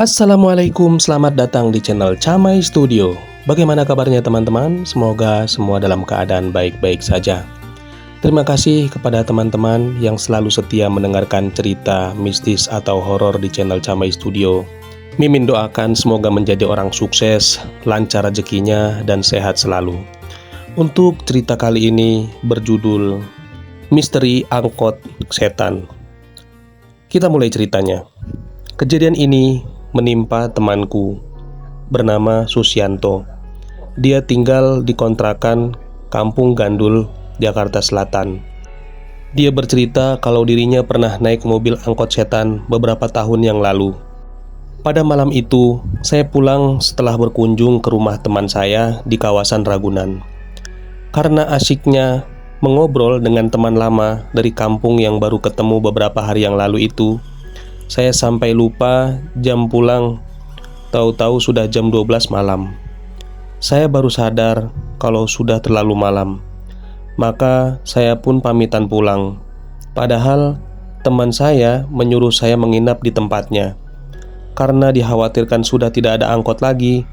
Assalamualaikum, selamat datang di channel Camai Studio. Bagaimana kabarnya teman-teman? Semoga semua dalam keadaan baik-baik saja. Terima kasih kepada teman-teman yang selalu setia mendengarkan cerita mistis atau horor di channel Camai Studio. Mimin doakan semoga menjadi orang sukses, lancar rezekinya, dan sehat selalu. Untuk cerita kali ini berjudul Misteri Angkot Setan. Kita mulai ceritanya. Kejadian ini menimpa temanku bernama Susianto. Dia tinggal di kontrakan Kampung Gandul, Jakarta Selatan. Dia bercerita kalau dirinya pernah naik mobil angkot setan beberapa tahun yang lalu. Pada malam itu, saya pulang setelah berkunjung ke rumah teman saya di kawasan Ragunan. Karena asyiknya mengobrol dengan teman lama dari kampung yang baru ketemu beberapa hari yang lalu itu, saya sampai lupa jam pulang. Tahu-tahu sudah jam 12 malam. Saya baru sadar kalau sudah terlalu malam. Maka saya pun pamitan pulang. Padahal teman saya menyuruh saya menginap di tempatnya karena dikhawatirkan sudah tidak ada angkot lagi.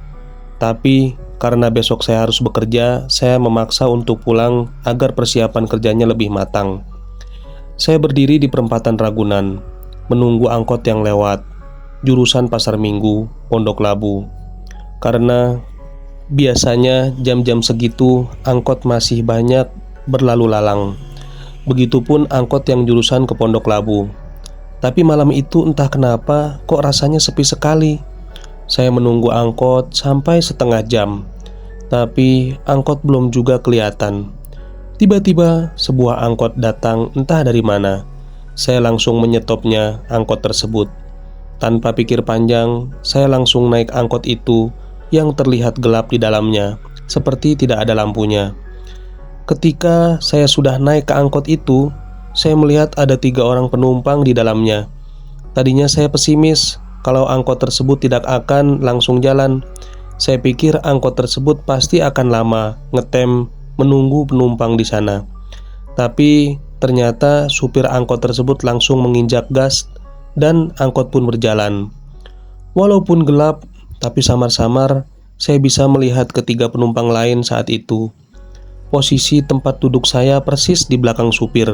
Tapi karena besok saya harus bekerja, saya memaksa untuk pulang agar persiapan kerjanya lebih matang. Saya berdiri di perempatan Ragunan menunggu angkot yang lewat jurusan Pasar Minggu, Pondok Labu. Karena biasanya jam-jam segitu angkot masih banyak berlalu lalang. Begitupun angkot yang jurusan ke Pondok Labu. Tapi malam itu entah kenapa kok rasanya sepi sekali. Saya menunggu angkot sampai setengah jam, tapi angkot belum juga kelihatan. Tiba-tiba sebuah angkot datang entah dari mana. Saya langsung menyetopnya angkot tersebut. Tanpa pikir panjang, saya langsung naik angkot itu yang terlihat gelap di dalamnya, seperti tidak ada lampunya. Ketika saya sudah naik ke angkot itu, saya melihat ada 3 orang penumpang di dalamnya. Tadinya saya pesimis kalau angkot tersebut tidak akan langsung jalan. Saya pikir angkot tersebut pasti akan lama ngetem menunggu penumpang di sana. Tapi ternyata supir angkot tersebut langsung menginjak gas dan angkot pun berjalan. Walaupun gelap, tapi samar-samar saya bisa melihat ketiga penumpang lain saat itu. Posisi tempat duduk saya persis di belakang supir,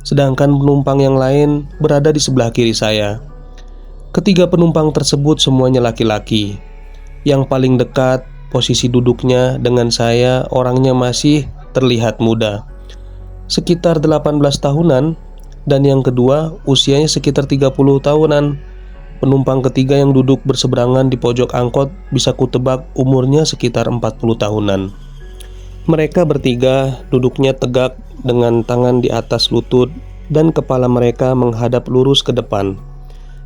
sedangkan penumpang yang lain berada di sebelah kiri saya. Ketiga penumpang tersebut semuanya laki-laki. Yang paling dekat posisi duduknya dengan saya orangnya masih terlihat muda, sekitar 18 tahunan, dan yang kedua usianya sekitar 30 tahunan. Penumpang ketiga yang duduk berseberangan di pojok angkot bisa kutebak umurnya sekitar 40 tahunan. Mereka bertiga duduknya tegak dengan tangan di atas lutut dan kepala mereka menghadap lurus ke depan.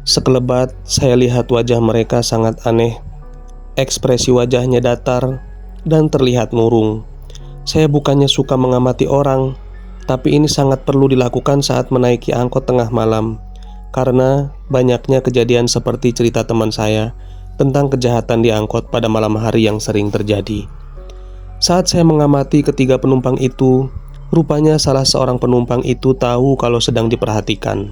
Sekelebat saya lihat wajah mereka sangat aneh. Ekspresi wajahnya datar dan terlihat murung. Saya bukannya suka mengamati orang, tapi ini sangat perlu dilakukan saat menaiki angkot tengah malam, karena banyaknya kejadian seperti cerita teman saya tentang kejahatan di angkot pada malam hari yang sering terjadi. Saat saya mengamati ketiga penumpang itu, rupanya salah seorang penumpang itu tahu kalau sedang diperhatikan.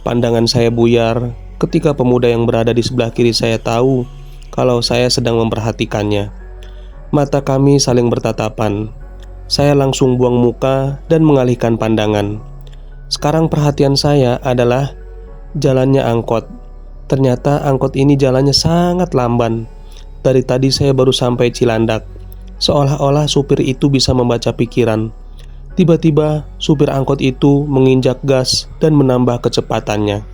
Pandangan saya buyar ketika pemuda yang berada di sebelah kiri saya tahu kalau saya sedang memperhatikannya. Mata kami saling bertatapan. Saya langsung buang muka dan mengalihkan pandangan. Sekarang perhatian saya adalah jalannya angkot. Ternyata angkot ini jalannya sangat lamban. Dari tadi saya baru sampai Cilandak. Seolah-olah supir itu bisa membaca pikiran. Tiba-tiba supir angkot itu menginjak gas dan menambah kecepatannya.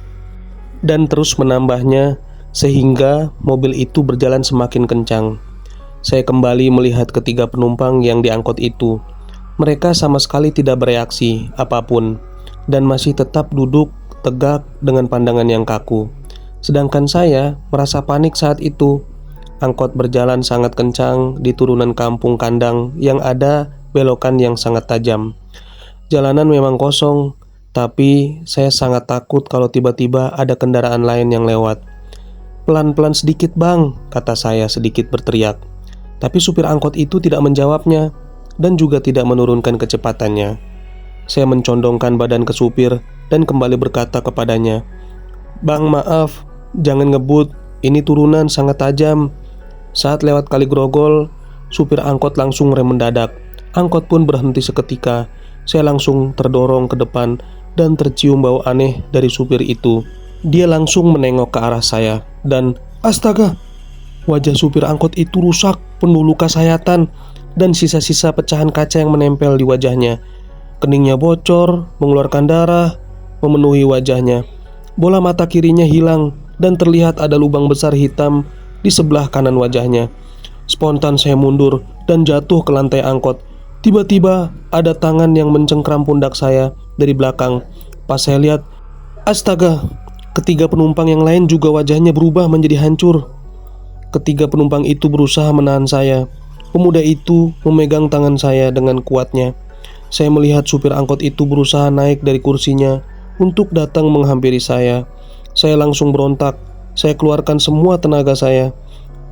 Dan terus menambahnya sehingga mobil itu berjalan semakin kencang. Saya kembali melihat ketiga penumpang yang diangkut itu. Mereka sama sekali tidak bereaksi apapun dan masih tetap duduk tegak dengan pandangan yang kaku. Sedangkan saya merasa panik saat itu. Angkot berjalan sangat kencang di turunan kampung kandang yang ada belokan yang sangat tajam. Jalanan memang kosong, tapi saya sangat takut kalau tiba-tiba ada kendaraan lain yang lewat. "Pelan-pelan sedikit bang," kata saya sedikit berteriak. Tapi supir angkot itu tidak menjawabnya dan juga tidak menurunkan kecepatannya. Saya mencondongkan badan ke supir dan kembali berkata kepadanya, "Bang, maaf, jangan ngebut, Ini turunan sangat tajam. Saat lewat Kali Grogol, supir angkot langsung rem mendadak. Angkot pun berhenti seketika. Saya langsung terdorong ke depan dan tercium bau aneh dari supir itu. Dia langsung menengok ke arah saya dan astaga, wajah supir angkot itu rusak, penuh luka sayatan dan sisa-sisa pecahan kaca yang menempel di wajahnya. Keningnya bocor, mengeluarkan darah, memenuhi wajahnya. Bola mata kirinya hilang dan terlihat ada lubang besar hitam di sebelah kanan wajahnya. Spontan saya mundur dan jatuh ke lantai angkot. Tiba-tiba ada tangan yang mencengkram pundak saya dari belakang. Pas saya lihat, astaga, ketiga penumpang yang lain juga wajahnya berubah menjadi hancur. Ketiga penumpang itu berusaha menahan saya. Pemuda itu memegang tangan saya dengan kuatnya. Saya melihat supir angkot itu berusaha naik dari kursinya untuk datang menghampiri saya. Saya langsung berontak. Saya keluarkan semua tenaga saya.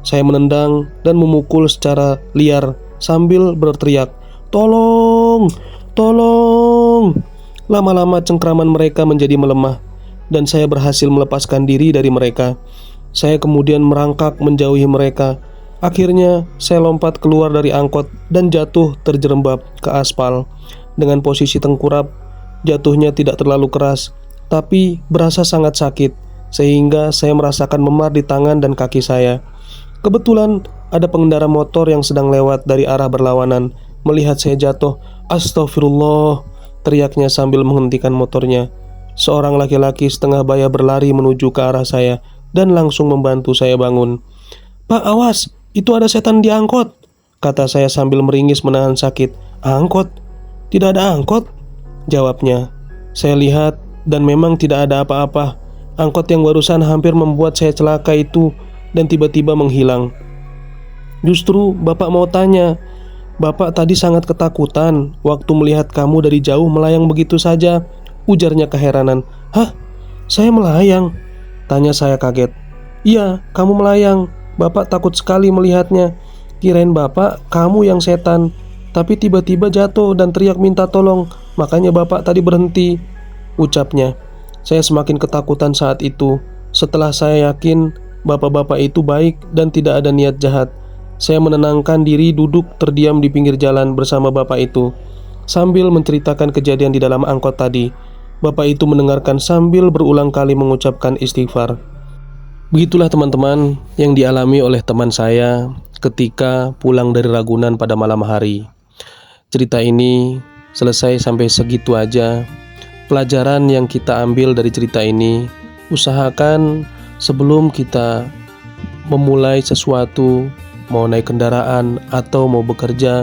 Saya menendang dan memukul secara liar sambil berteriak, "Tolong! Tolong!" Lama-lama cengkraman mereka menjadi melemah dan saya berhasil melepaskan diri dari mereka. Saya kemudian merangkak menjauhi mereka. Akhirnya saya lompat keluar dari angkot dan jatuh terjerembab ke aspal. Dengan posisi tengkurap, jatuhnya tidak terlalu keras, tapi berasa sangat sakit, sehingga saya merasakan memar di tangan dan kaki saya. Kebetulan ada pengendara motor yang sedang lewat dari arah berlawanan. Melihat saya jatuh, "Astagfirullah," teriaknya sambil menghentikan motornya. Seorang laki-laki setengah baya berlari menuju ke arah saya dan langsung membantu saya bangun. "Pak, awas, itu ada setan di angkot," kata saya sambil meringis menahan sakit. "Angkot? Tidak ada angkot," jawabnya. Saya lihat dan memang tidak ada apa-apa. Angkot yang barusan hampir membuat saya celaka itu dan tiba-tiba menghilang. "Justru Bapak mau tanya, Bapak tadi sangat ketakutan waktu melihat kamu dari jauh melayang begitu saja," ujarnya keheranan. "Hah? Saya melayang?" tanya saya kaget. "Iya, kamu melayang. Bapak takut sekali melihatnya. Kirain Bapak kamu yang setan, tapi tiba-tiba jatuh dan teriak minta tolong. Makanya Bapak tadi berhenti," ucapnya. Saya semakin ketakutan saat itu. Setelah saya yakin bapak-bapak itu baik dan tidak ada niat jahat, saya menenangkan diri duduk terdiam di pinggir jalan bersama bapak itu. Sambil menceritakan kejadian di dalam angkot tadi, bapak itu mendengarkan sambil berulang kali mengucapkan istighfar. Begitulah teman-teman yang dialami oleh teman saya ketika pulang dari Ragunan pada malam hari. Cerita ini selesai sampai segitu aja. Pelajaran yang kita ambil dari cerita ini, usahakan sebelum kita memulai sesuatu, mau naik kendaraan atau mau bekerja,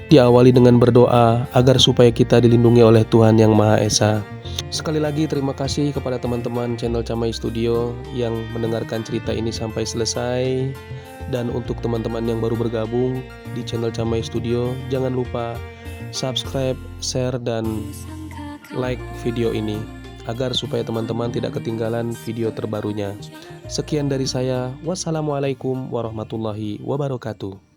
diawali dengan berdoa agar supaya kita dilindungi oleh Tuhan Yang Maha Esa. Sekali lagi terima kasih kepada teman-teman channel Camai Studio yang mendengarkan cerita ini sampai selesai. Dan untuk teman-teman yang baru bergabung di channel Camai Studio, jangan lupa subscribe, share, dan like video ini agar supaya teman-teman tidak ketinggalan video terbarunya. Sekian dari saya. Wassalamualaikum warahmatullahi wabarakatuh.